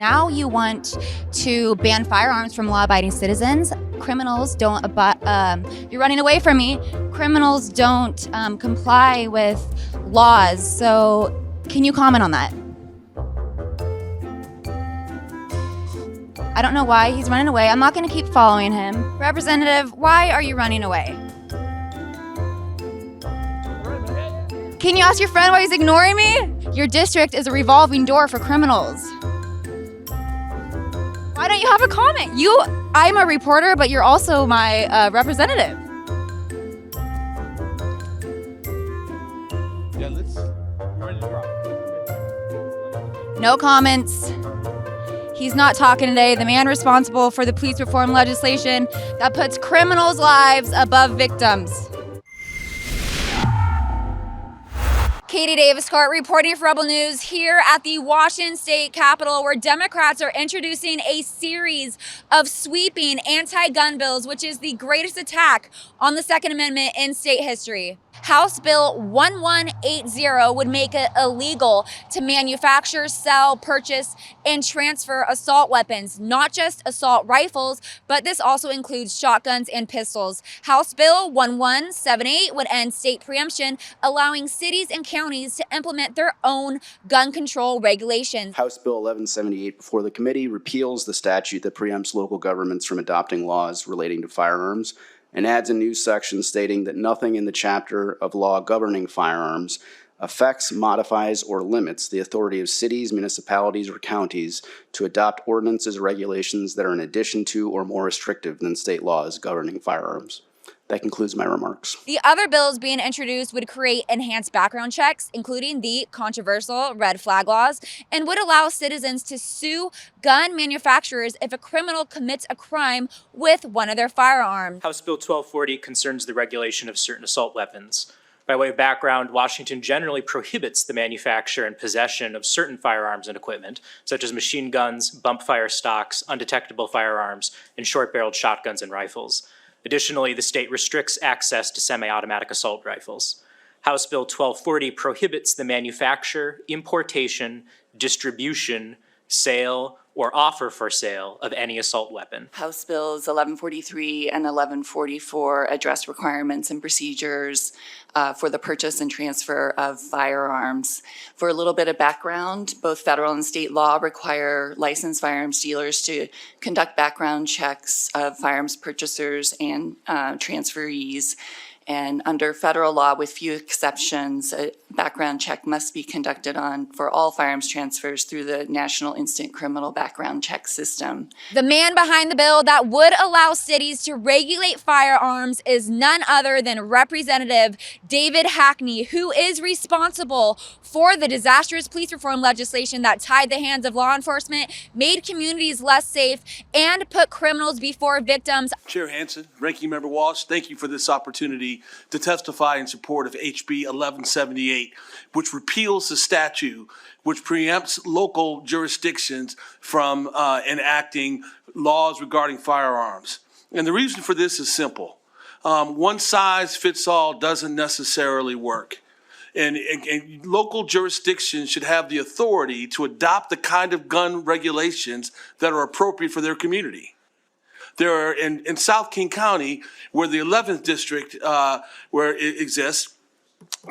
Now you want to ban firearms from law-abiding citizens. Criminals don't, you're running away from me. Criminals don't comply with laws. So can you comment on that? I don't know why he's running away. I'm not going to keep following him. Representative, why are you running away? Can you ask your friend why he's ignoring me? Your district is a revolving door for criminals. Why don't you have a comment? I'm a reporter, but you're also my representative. Yeah, you're ready to drop. No comments. He's not talking today. The man responsible for the police reform legislation that puts criminals' lives above victims. Katie Davis-Cart reporting for Rebel News here at the Washington State Capitol, where Democrats are introducing a series of sweeping anti-gun bills, which is the greatest attack on the Second Amendment in state history. House Bill 1180 would make it illegal to manufacture, sell, purchase, and transfer assault weapons, not just assault rifles, but this also includes shotguns and pistols. House Bill 1178 would end state preemption, allowing cities and counties to implement their own gun control regulations. House Bill 1178 before the committee repeals the statute that preempts local governments from adopting laws relating to firearms and adds a new section stating that nothing in the chapter of law governing firearms affects, modifies, or limits the authority of cities, municipalities, or counties to adopt ordinances or regulations that are in addition to or more restrictive than state laws governing firearms. That concludes my remarks. The other bills being introduced would create enhanced background checks, including the controversial red flag laws, and would allow citizens to sue gun manufacturers if a criminal commits a crime with one of their firearms. House Bill 1240 concerns the regulation of certain assault weapons. By way of background, Washington generally prohibits the manufacture and possession of certain firearms and equipment, such as machine guns, bump fire stocks, undetectable firearms, and short-barreled shotguns and rifles. Additionally, the state restricts access to semi-automatic assault rifles. House Bill 1240 prohibits the manufacture, importation, distribution, sale, or offer for sale of any assault weapon. House Bills 1143 and 1144 address requirements and procedures for the purchase and transfer of firearms. For a little bit of background, both federal and state law require licensed firearms dealers to conduct background checks of firearms purchasers and transferees. And under federal law, with few exceptions, a background check must be conducted for all firearms transfers through the National Instant Criminal Background Check System. The man behind the bill that would allow cities to regulate firearms is none other than Representative David Hackney, who is responsible for the disastrous police reform legislation that tied the hands of law enforcement, made communities less safe, and put criminals before victims. Chair Hansen, Ranking Member Walsh, thank you for this opportunity to testify in support of HB 1178, which repeals the statute which preempts local jurisdictions from enacting laws regarding firearms. And the reason for this is simple. One size fits all doesn't necessarily work. And local jurisdictions should have the authority to adopt the kind of gun regulations that are appropriate for their community. There are in South King County, where the 11th district where it exists,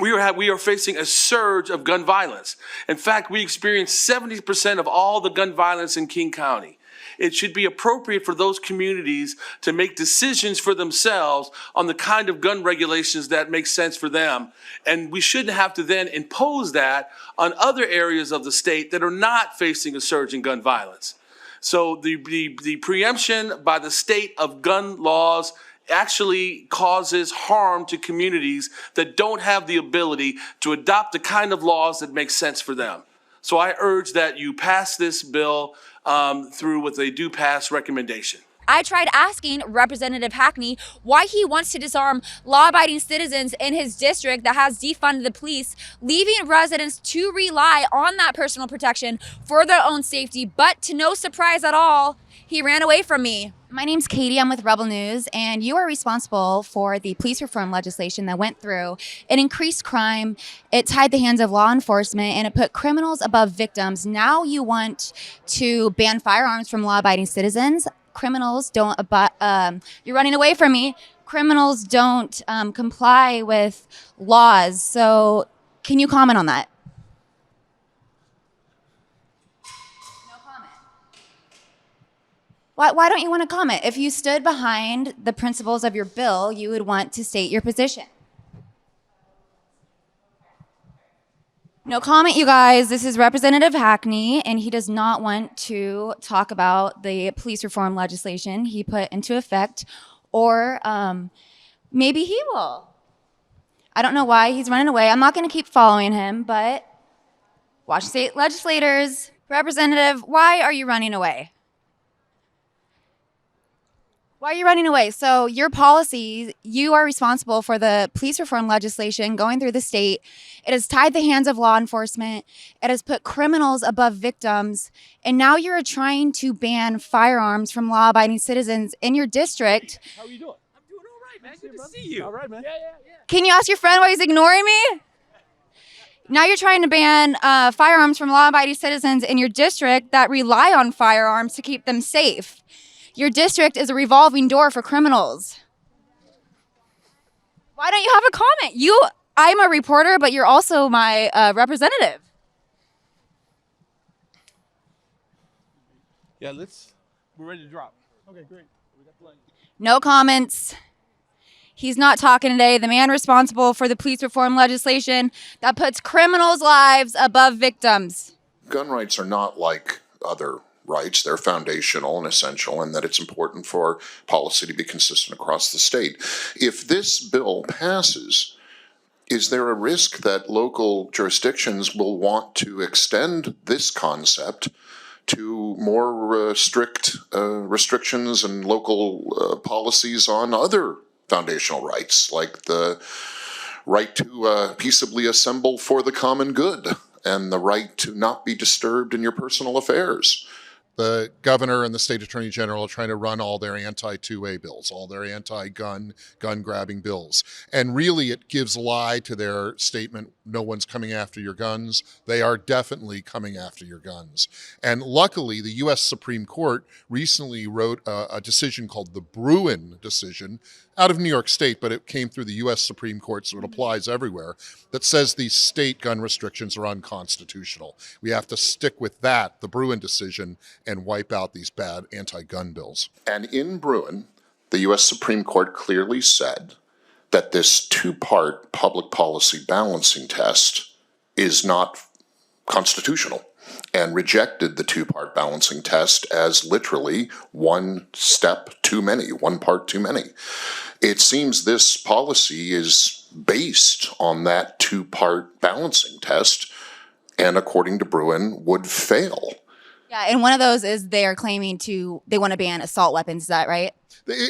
we are facing a surge of gun violence. In fact, we experience 70% of all the gun violence in King County. It should be appropriate for those communities to make decisions for themselves on the kind of gun regulations that make sense for them. And we shouldn't have to then impose that on other areas of the state that are not facing a surge in gun violence. So the preemption by the state of gun laws actually causes harm to communities that don't have the ability to adopt the kind of laws that make sense for them. So I urge that you pass this bill through with a do pass recommendation. I tried asking Representative Hackney why he wants to disarm law-abiding citizens in his district that has defunded the police, leaving residents to rely on that personal protection for their own safety. But to no surprise at all, he ran away from me. My name's Katie. I'm with Rebel News, and you are responsible for the police reform legislation that went through. It increased crime, it tied the hands of law enforcement, and it put criminals above victims. Now you want to ban firearms from law-abiding citizens. Criminals don't, you're running away from me. Criminals don't comply with laws. So can you comment on that? Why don't you want to comment? If you stood behind the principles of your bill, you would want to state your position. No comment, you guys. This is Representative Hackney, and he does not want to talk about the police reform legislation he put into effect, or maybe he will. I don't know why he's running away. I'm not going to keep following him, but Washington State legislators, Representative, why are you running away? Why are you running away? So your policies, you are responsible for the police reform legislation going through the state. It has tied the hands of law enforcement. It has put criminals above victims. And now you're trying to ban firearms from law-abiding citizens in your district. How are you doing? I'm doing all right, man. Good to see you. All right, man. Yeah. Can you ask your friend why he's ignoring me? Now you're trying to ban firearms from law-abiding citizens in your district that rely on firearms to keep them safe. Your district is a revolving door for criminals. Why don't you have a comment? I'm a reporter, but you're also my representative. Yeah, we're ready to drop. Okay, great. No comments. He's not talking today. The man responsible for the police reform legislation that puts criminals' lives above victims. Gun rights are not like other rights. They're foundational and essential, and that it's important for policy to be consistent across the state. If this bill passes, is there a risk that local jurisdictions will want to extend this concept to more strict restrictions and local policies on other foundational rights, like the right to peaceably assemble for the common good and the right to not be disturbed in your personal affairs? The governor and the state attorney general are trying to run all their anti-2A bills, all their anti-gun, gun-grabbing bills. And really, it gives lie to their statement, no one's coming after your guns. They are definitely coming after your guns. And luckily, the U.S. Supreme Court recently wrote a decision called the Bruin decision, out of New York State, but it came through the U.S. Supreme Court, so it applies everywhere, that says these state gun restrictions are unconstitutional. We have to stick with that, the Bruin decision, and wipe out these bad anti-gun bills. And in Bruin, the U.S. Supreme Court clearly said that this two-part public policy balancing test is not constitutional, and rejected the two-part balancing test as literally one step too many, one part too many. It seems this policy is based on that two-part balancing test, and according to Bruin, would fail. Yeah, and one of those is they are claiming they want to ban assault weapons. Is that right?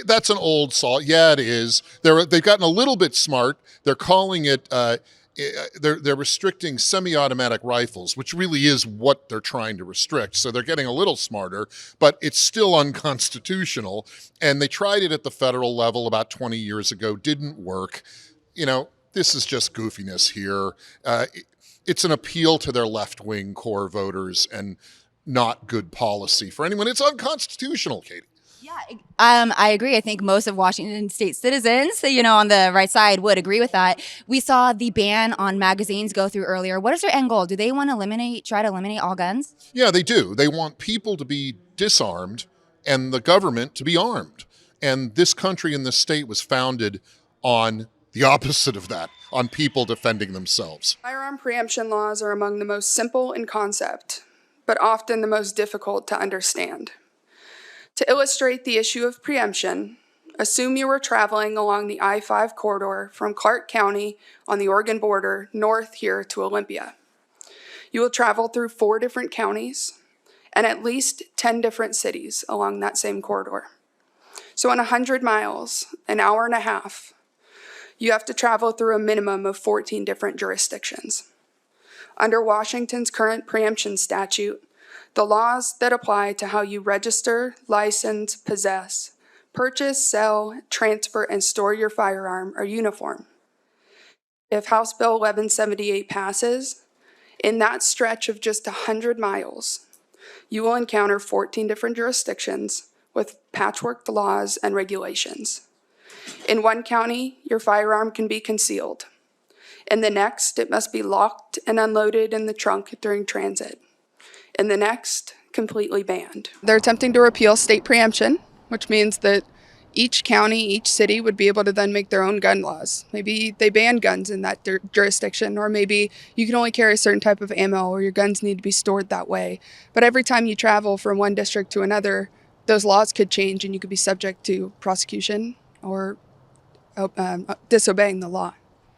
That's an old assault. Yeah, it is. They've gotten a little bit smart. They're calling it, they're restricting semi-automatic rifles, which really is what they're trying to restrict. So they're getting a little smarter, but it's still unconstitutional. And they tried it at the federal level about 20 years ago, didn't work. You know, this is just goofiness here. It's an appeal to their left-wing core voters and not good policy for anyone. It's unconstitutional, Katie. Yeah, I agree. I think most of Washington State citizens, on the right side would agree with that. We saw the ban on magazines go through earlier. What is their end goal? Do they want to try to eliminate all guns? Yeah, they do. They want people to be disarmed and the government to be armed. And this country and this state was founded on the opposite of that, on people defending themselves. Firearm preemption laws are among the most simple in concept, but often the most difficult to understand. To illustrate the issue of preemption, assume you were traveling along the I-5 corridor from Clark County on the Oregon border north here to Olympia. You will travel through 4 different counties and at least 10 different cities along that same corridor. So in 100 miles, an hour and a half, you have to travel through a minimum of 14 different jurisdictions. Under Washington's current preemption statute, the laws that apply to how you register, license, possess, purchase, sell, transfer, and store your firearm are uniform. If House Bill 1178 passes, in that stretch of just 100 miles, you will encounter 14 different jurisdictions with patchwork laws and regulations. In one county, your firearm can be concealed. In the next, it must be locked and unloaded in the trunk during transit. In the next, completely banned. They're attempting to repeal state preemption, which means that each county, each city would be able to then make their own gun laws. Maybe they ban guns in that jurisdiction, or maybe you can only carry a certain type of ammo, or your guns need to be stored that way. But every time you travel from one district to another, those laws could change and you could be subject to prosecution or disobeying the law.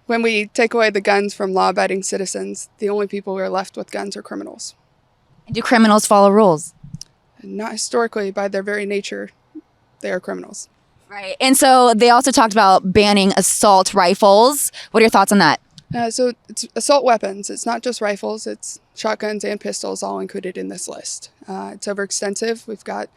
When we take away the guns from law-abiding citizens, the only people who are left with guns are criminals. Do criminals follow rules? Not historically, by their very nature, they are criminals. Right. And so they also talked about banning assault rifles. What are your thoughts on that? So it's assault weapons. It's not just rifles. It's shotguns and pistols all included in this list. It's overextensive. We've got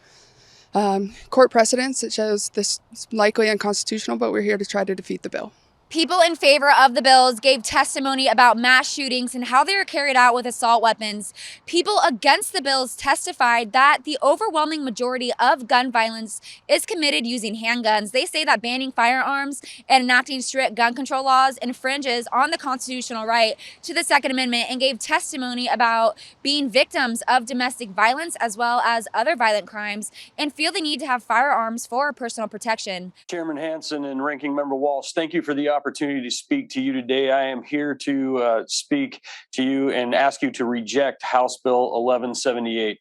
court precedents that shows this is likely unconstitutional, but we're here to try to defeat the bill. People in favor of the bills gave testimony about mass shootings and how they are carried out with assault weapons. People against the bills testified that the overwhelming majority of gun violence is committed using handguns. They say that banning firearms and enacting strict gun control laws infringes on the constitutional right to the Second Amendment, and gave testimony about being victims of domestic violence as well as other violent crimes and feel the need to have firearms for personal protection. Chairman Hansen and Ranking Member Walsh, thank you for the opportunity to speak to you today. I am here to speak to you and ask you to reject House Bill 1178.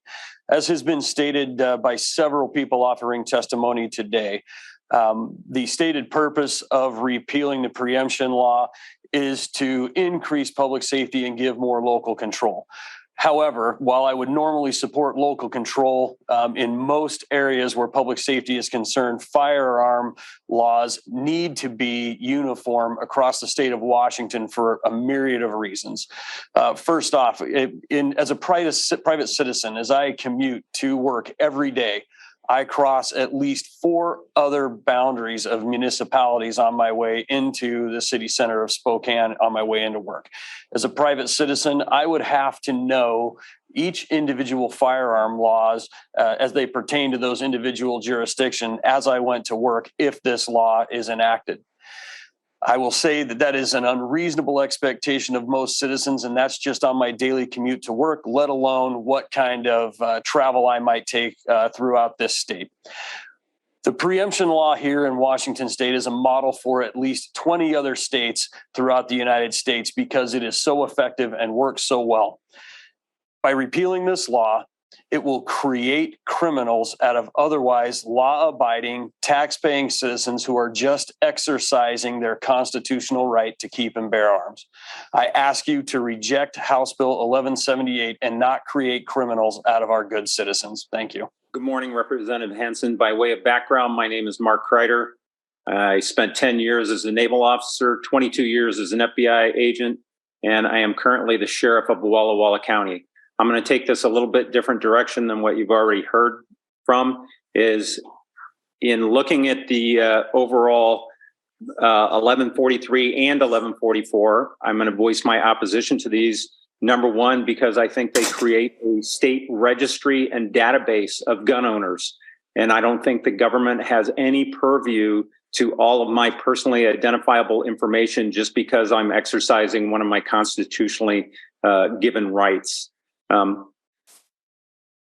As has been stated by several people offering testimony today, the stated purpose of repealing the preemption law is to increase public safety and give more local control. However, while I would normally support local control in most areas where public safety is concerned, firearm laws need to be uniform across the state of Washington for a myriad of reasons. First off, as a private citizen, as I commute to work every day, I cross at least 4 other boundaries of municipalities on my way into the city center of Spokane on my way into work. As a private citizen, I would have to know each individual firearm laws as they pertain to those individual jurisdictions as I went to work if this law is enacted. I will say that that is an unreasonable expectation of most citizens, and that's just on my daily commute to work, let alone what kind of travel I might take throughout this state. The preemption law here in Washington state is a model for at least 20 other states throughout the United States because it is so effective and works so well. By repealing this law, it will create criminals out of otherwise law-abiding, tax-paying citizens who are just exercising their constitutional right to keep and bear arms. I ask you to reject House Bill 1178 and not create criminals out of our good citizens. Thank you. Good morning, Representative Hansen. By way of background, my name is Mark Kreider. I spent 10 years as a naval officer, 22 years as an FBI agent, and I am currently the sheriff of Walla Walla County. I'm going to take this a little bit different direction than what you've already heard from, is in looking at the overall 1143 and 1144, I'm going to voice my opposition to these. Number one, because I think they create a state registry and database of gun owners. And I don't think the government has any purview to all of my personally identifiable information just because I'm exercising one of my constitutionally given rights.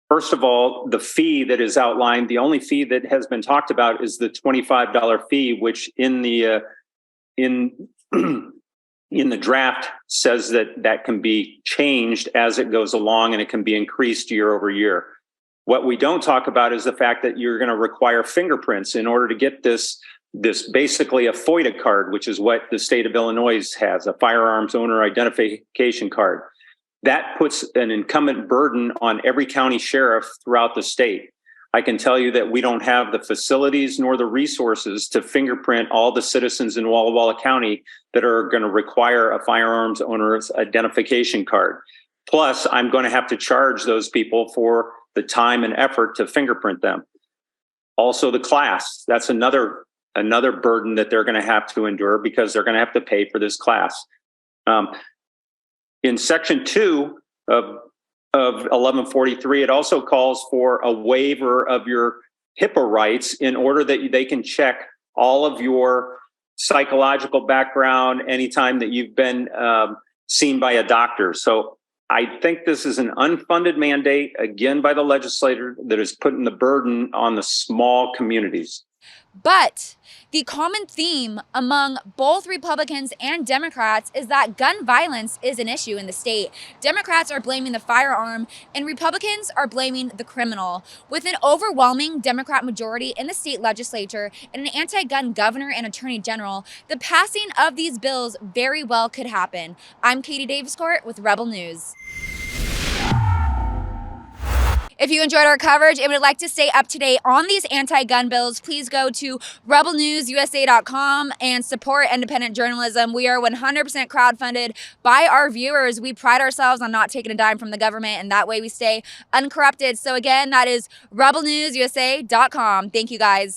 First of all, the fee that is outlined, the only fee that has been talked about is the $25 fee, which in the draft says that can be changed as it goes along and it can be increased year over year. What we don't talk about is the fact that you're going to require fingerprints in order to get this basically a FOIA card, which is what the state of Illinois has, a firearms owner identification card. That puts an incumbent burden on every county sheriff throughout the state. I can tell you that we don't have the facilities nor the resources to fingerprint all the citizens in Walla Walla County that are going to require a firearms owner's identification card. Plus, I'm going to have to charge those people for the time and effort to fingerprint them. Also, the class, that's another burden that they're going to have to endure because they're going to have to pay for this class. In Section 2 of 1143, it also calls for a waiver of your HIPAA rights in order that they can check all of your psychological background anytime that you've been seen by a doctor. So I think this is an unfunded mandate, again, by the legislature that is putting the burden on the small communities. But the common theme among both Republicans and Democrats is that gun violence is an issue in the state. Democrats are blaming the firearm and Republicans are blaming the criminal. With an overwhelming Democrat majority in the state legislature and an anti-gun governor and attorney general, the passing of these bills very well could happen. I'm Katie Davis-Court with Rebel News. If you enjoyed our coverage and would like to stay up to date on these anti-gun bills, please go to rebelnewsusa.com and support independent journalism. We are 100% crowdfunded by our viewers. We pride ourselves on not taking a dime from the government, and that way we stay uncorrupted. So again, that is rebelnewsusa.com. Thank you guys.